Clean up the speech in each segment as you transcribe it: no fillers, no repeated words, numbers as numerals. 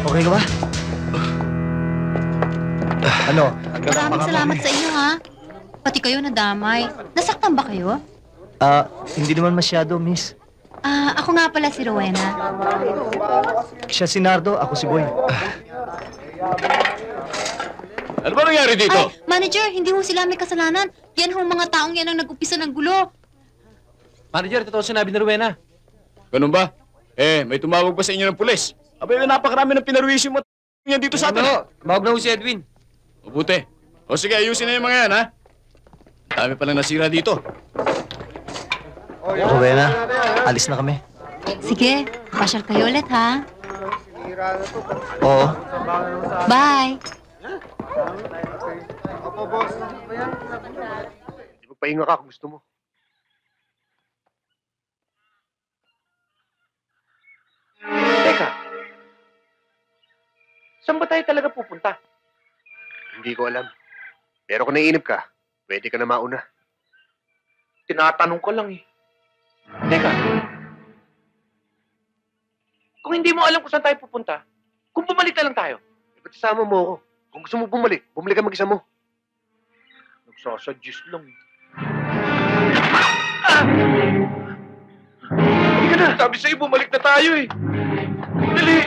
Okay ka ba? Ano? Maraming salamat sa inyo, ha? Pati kayo nadamay. Nasaktan ba kayo? Hindi naman masyado, miss. Ako nga pala si Rowena. Siya si Nardo, ako si Boy. Ano ba nangyari dito? Ay, manager, hindi ho sila may kasalanan. Yan ho mga taong yan ang nag-upisa ng gulo. Manager, totoo sinabi ni Rowena. Ganun ba? May tumawag pa sa inyo ng pulis. Abay, napakarami ng pinarwisyo mo yan dito sa atin. Tumawag na ho si Edwin. Mabuti. O sige, ayusin na yung mga yan, ha? Dami palang nasira dito. Rowena, alis na kami. Sige, pasyal kayo ulit, ha? Oo. Bye! Magpahinga ka kung gusto mo. Teka, saan ba tayo talaga pupunta? Hindi ko alam. Pero kung naiinip ka, pwede ka na mauna. Tinatanong ko lang eh. Teka, kung hindi mo alam kung saan tayo pupunta, kung bumalik na lang tayo. Ba't isama mo ako? Kung gusto mo bumalik ka mag-isa mo. Nagsasuggest lang eh. Hindi ka na! Sabi sa'yo, bumalik na tayo eh. Dali!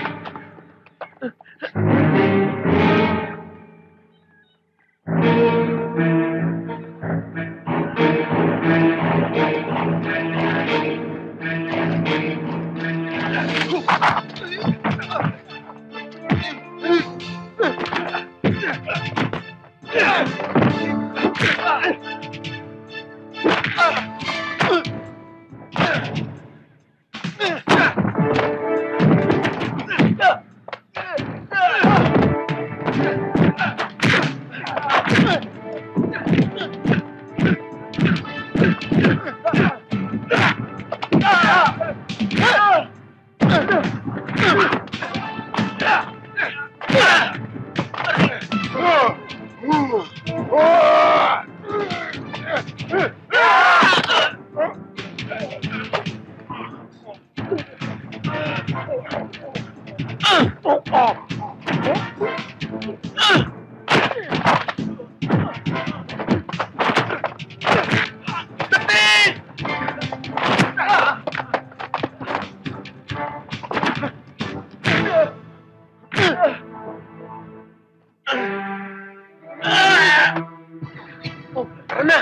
Tara na!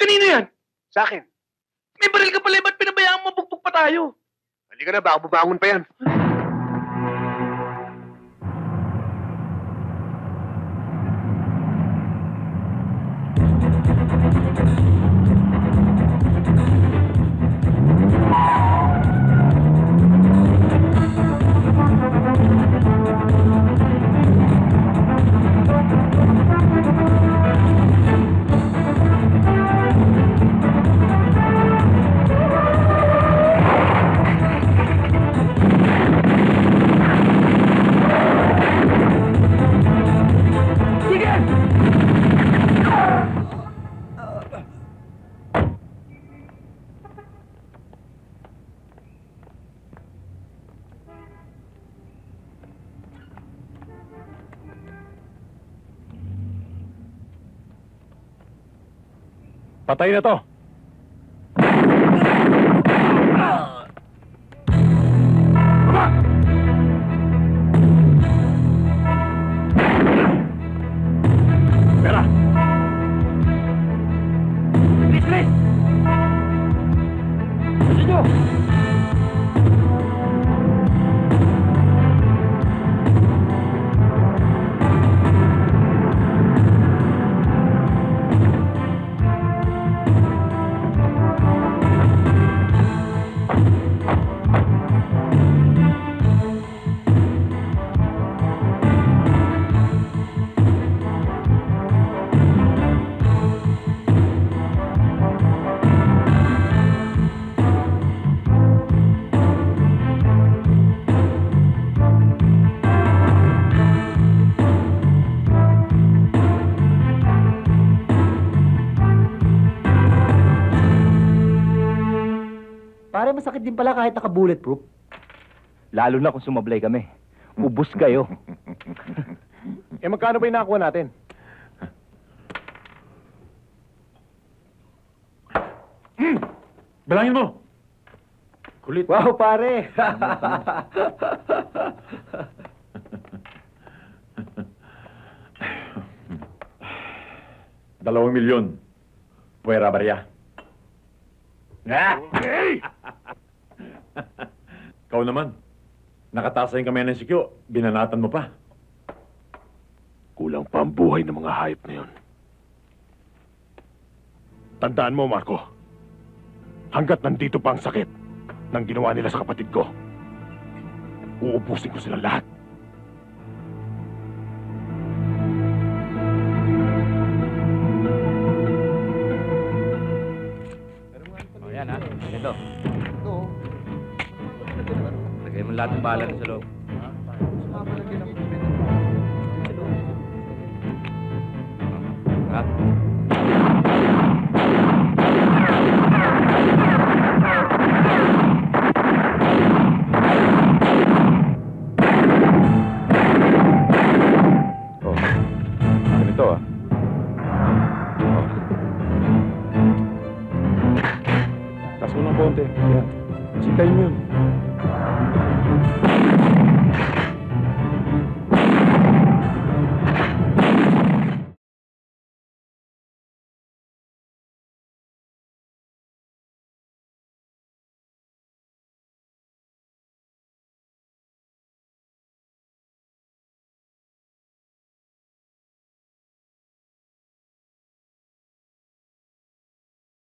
Kanino yan? Sa akin. May baril ka pala, ba't pinabayaan mo bugbog pa tayo? Halika na, baka bumangon pa yan. Patay na to. Pera! Bilis, bilis! Bilis nyo! Pare, masakit din pala kahit naka-bulletproof. Lalo na kung sumablay kami. Ubus kayo. Eh, magkano ba yung nakuha natin? Bilangin mo! Kulit. Wow, pare! 2 milyon. Puwera barya. Hey! Ikaw naman. Nakatasa yung kamay ng sikyo. Binanatan mo pa. Kulang pa ang buhay ng mga hayop na yun. Tandaan mo, Marco. Hanggat nandito pa ang sakit ng ginawa nila sa kapatid ko, uubusin ko sila lahat. O yan ha, ito. Lagay mo lahat ng bala sa loob. Ha? Oh, ganito ah. Oh. Taas mo ng konti. Yan. Sitayin mo yun.